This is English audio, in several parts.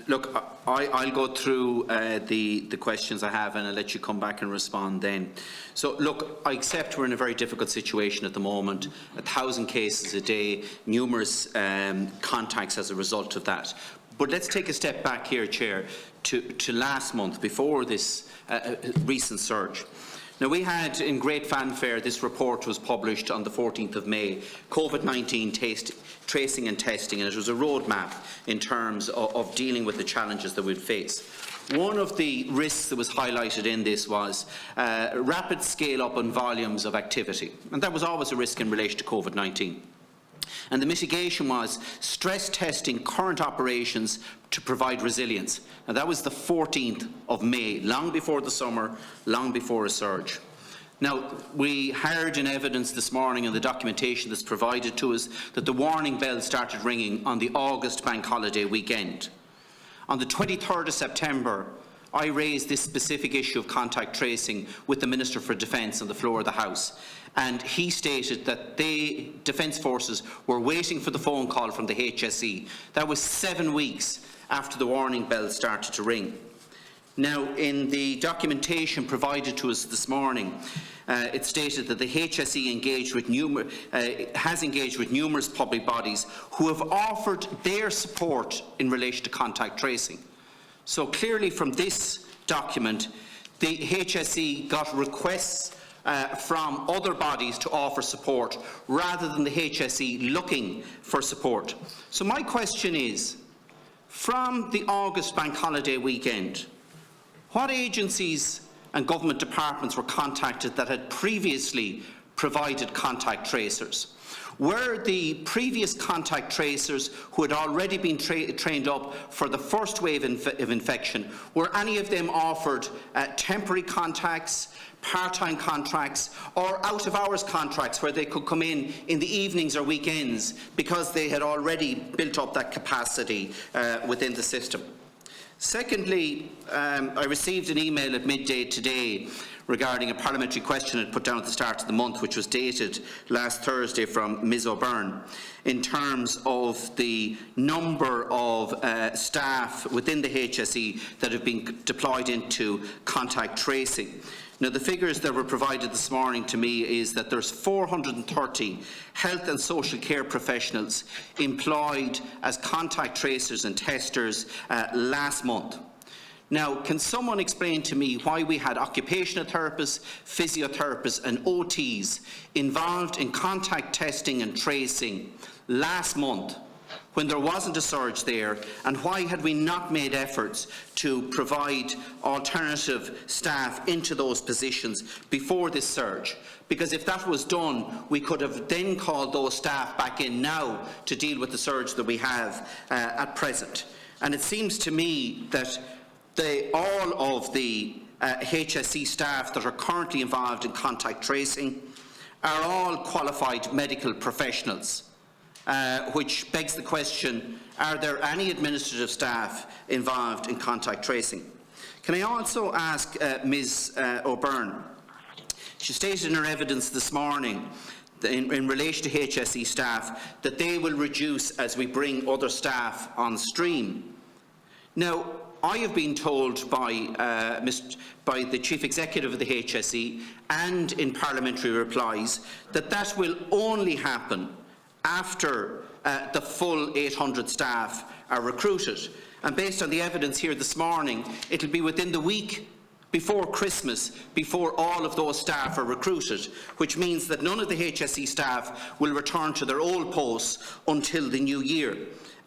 Look, I'll go through the questions I have, and I'll let you come back and respond then. So, look, I accept we're in a very difficult situation at the moment. 1,000 cases a day, numerous contacts as a result of that. But let's take a step back here, Chair, to last month, before this recent surge. Now, we had, in great fanfare, this report was published on the 14th of May, COVID-19 tracing and testing, and it was a roadmap in terms of dealing with the challenges that we'd face. One of the risks that was highlighted in this was rapid scale-up in volumes of activity, and that was always a risk in relation to COVID-19. And the mitigation was stress testing current operations to provide resilience. And that was the 14th of May, long before the summer, long before a surge. Now, we heard in evidence this morning in the documentation that's provided to us that the warning bell started ringing on the August bank holiday weekend. On the 23rd of September, I raised this specific issue of contact tracing with the Minister for Defence on the floor of the House, and he stated that the Defence Forces were waiting for the phone call from the HSE. That was 7 weeks after the warning bell started to ring. Now, in the documentation provided to us this morning, it stated that the HSE has engaged with numerous public bodies who have offered their support in relation to contact tracing. So clearly from this document, the HSE got requests from other bodies to offer support rather than the HSE looking for support. So my question is, from the August bank holiday weekend, what agencies and government departments were contacted that had previously provided contact tracers? Were the previous contact tracers who had already been trained up for the first wave of infection, were any of them offered temporary contacts, part-time contracts or out-of-hours contracts where they could come in the evenings or weekends because they had already built up that capacity within the system? Secondly, I received an email at midday today regarding a parliamentary question I'd put down at the start of the month, which was dated last Thursday from Ms O'Byrne, in terms of the number of staff within the HSE that have been deployed into contact tracing. Now, the figures that were provided this morning to me is that there's 430 health and social care professionals employed as contact tracers and testers last month. Now, can someone explain to me why we had occupational therapists, physiotherapists and OTs involved in contact testing and tracing last month when there wasn't a surge there, and why had we not made efforts to provide alternative staff into those positions before this surge? Because if that was done, we could have then called those staff back in now to deal with the surge that we have at present. And it seems to me that all of the HSE staff that are currently involved in contact tracing are all qualified medical professionals, which begs the question, are there any administrative staff involved in contact tracing? Can I also ask Ms O'Byrne, she stated in her evidence this morning in relation to HSE staff that they will reduce as we bring other staff on stream. Now, I have been told by the Chief Executive of the HSE and in parliamentary replies that that will only happen after the full 800 staff are recruited. And based on the evidence here this morning, it will be within the week before Christmas before all of those staff are recruited, which means that none of the HSE staff will return to their old posts until the new year.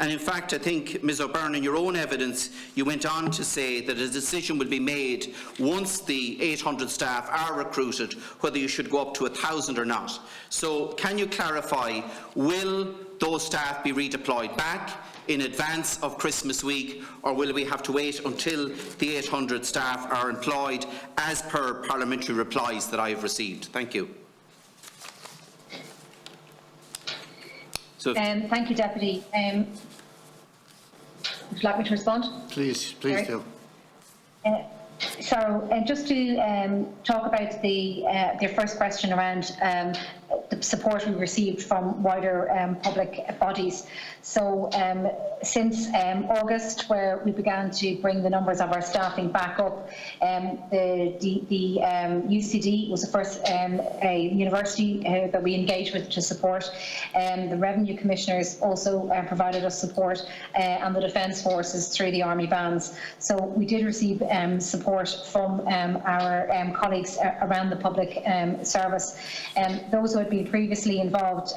And in fact, I think, Ms O'Byrne, in your own evidence, you went on to say that a decision will be made once the 800 staff are recruited, whether you should go up to 1,000 or not. So can you clarify, will those staff be redeployed back in advance of Christmas week, or will we have to wait until the 800 staff are employed as per parliamentary replies that I have received? Thank you. So thank you, Deputy. Would you like me to respond? Please do. So just to talk about the first question around the the support we received from wider public bodies. So since August, where we began to bring the numbers of our staffing back up, the UCD was the first a university that we engaged with to support. The Revenue Commissioners also provided us support, and the Defence Forces through the Army bands. So we did receive support from our colleagues around the public service. Those who had been previously involved,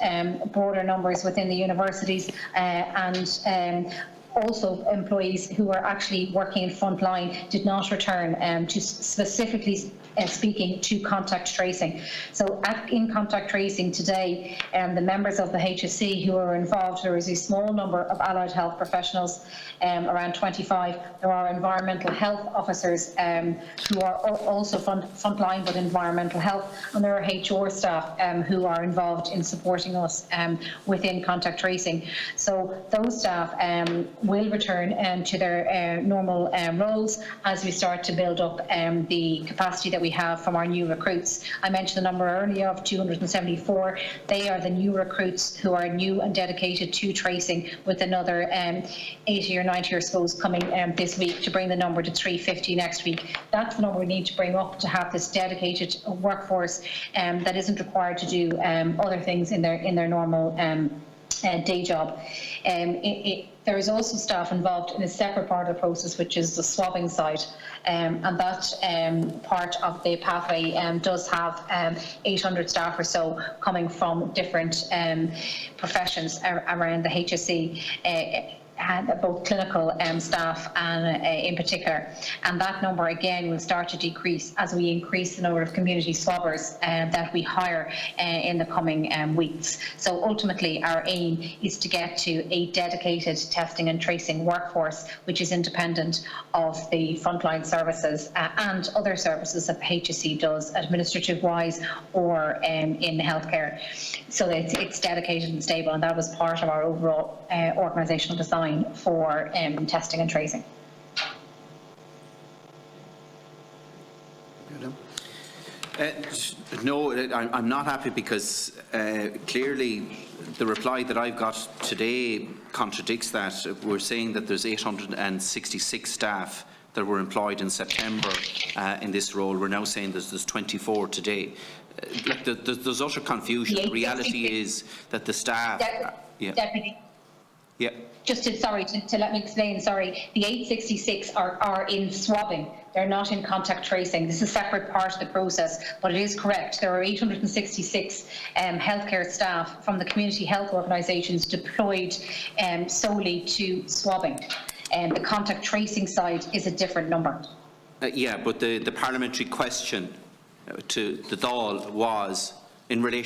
broader numbers within the universities, and also employees who were actually working in frontline did not return to specifically speaking to contact tracing. So in contact tracing today, the members of the HSE who are involved, there is a small number of allied health professionals, around 25. There are environmental health officers who are also frontline with environmental health, and there are HR staff who are involved in supporting us within contact tracing. So those staff will return to their normal roles as we start to build up the capacity that we have from our new recruits. I mentioned the number earlier of 274. They are the new recruits who are new and dedicated to tracing, with another 80 or 90 or so coming this week to bring the number to 350 next week. That's the number we need to bring up to have this dedicated workforce that isn't required to do other things in their normal day job. There is also staff involved in a separate part of the process, which is the swabbing side, and that part of the pathway does have 800 staff or so coming from different professions around the HSE. Both clinical staff and in particular, and that number again will start to decrease as we increase the number of community swabbers that we hire in the coming weeks. So ultimately our aim is to get to a dedicated testing and tracing workforce which is independent of the frontline services and other services that the HSE does administrative wise or in healthcare. So it's dedicated and stable, and that was part of our overall organisational design for testing and tracing. No, I'm not happy because clearly the reply that I've got today contradicts that. We're saying that there's 866 staff that were employed in September in this role. We're now saying there's 24 today. There's utter confusion. The reality is that the staff... Deputy. Yeah. Just to let me explain, the 866 are in swabbing. They're not in contact tracing. This is a separate part of the process, but it is correct. There are 866 healthcare staff from the community health organisations deployed solely to swabbing. The contact tracing side is a different number. Yeah, but the parliamentary question to the Dáil was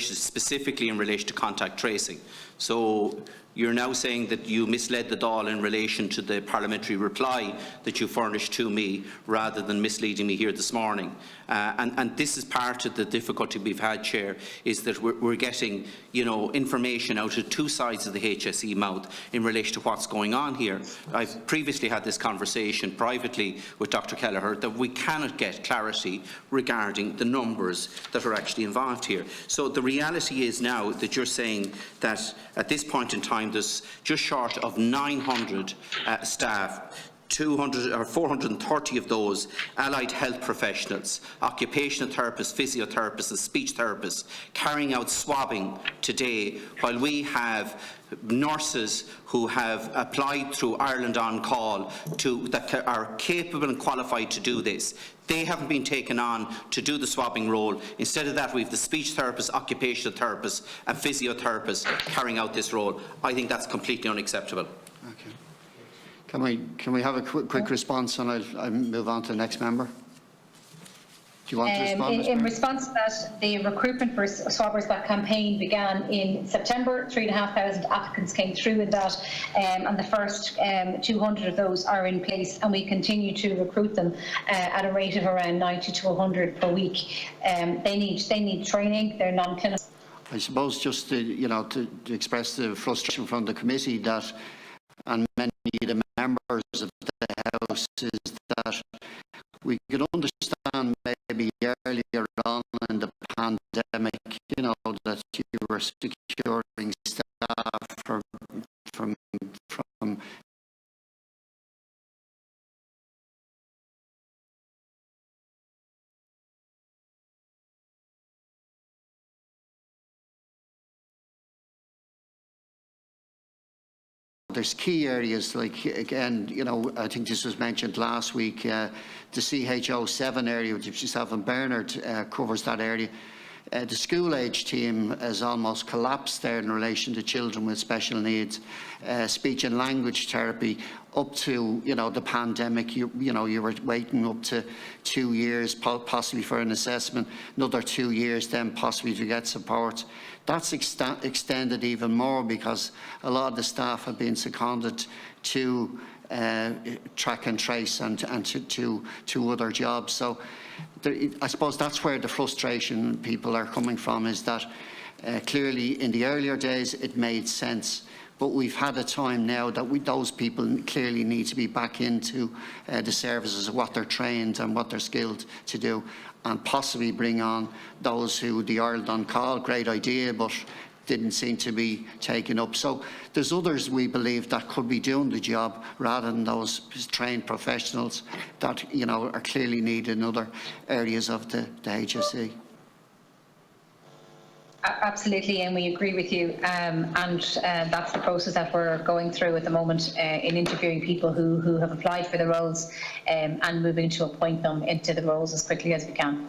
specifically in relation to contact tracing. So you're now saying that you misled the Dáil in relation to the parliamentary reply that you furnished to me, rather than misleading me here this morning. And this is part of the difficulty we've had, Chair, is that we're getting, information out of two sides of the HSE mouth in relation to what's going on here. I've previously had this conversation privately with Dr. Kelleher that we cannot get clarity regarding the numbers that are actually involved here. So the reality is now that you're saying that at this point in time there's just short of 900 staff, 200 or 430 of those allied health professionals, occupational therapists, physiotherapists and speech therapists carrying out swabbing today, while we have nurses who have applied through Ireland On Call that are capable and qualified to do this. They haven't been taken on to do the swabbing role. Instead of that, we have the speech therapists, occupational therapists and physiotherapists carrying out this role. I think that's completely unacceptable. Okay. Can we have a quick response, and I'll move on to the next member? Do you want to respond? In response to that, the recruitment for swabbers, that campaign began in September. 3,500 applicants came through in that, and the first 200 of those are in place, and we continue to recruit them at a rate of around 90 to 100 per week. They need training. They're non-clinical. I suppose just to express the frustration from the committee that, and many of the members of the House, is that we could understand maybe earlier on in the pandemic, that you were securing staff from there's key areas like, again, you know, I think this was mentioned last week, the CHO7 area, which yourself and Bernard covers that area. The school age team has almost collapsed there in relation to children with special needs. Speech and language therapy, up to, you know, the pandemic, you were waiting up to 2 years possibly for an assessment, another 2 years then possibly to get support. That's extended even more because a lot of the staff have been seconded to track and trace and to other jobs. So I suppose that's where the frustration people are coming from, is that clearly in the earlier days it made sense, but we've had a time now that those people clearly need to be back into the services of what they're trained and what they're skilled to do, and possibly bring on those who the Ireland on Call, great idea, but didn't seem to be taken up. So there's others we believe that could be doing the job rather than those trained professionals that, you know, are clearly needed in other areas of the HSE. Absolutely, and we agree with you. And that's the process that we're going through at the moment in interviewing people who have applied for the roles and moving to appoint them into the roles as quickly as we can.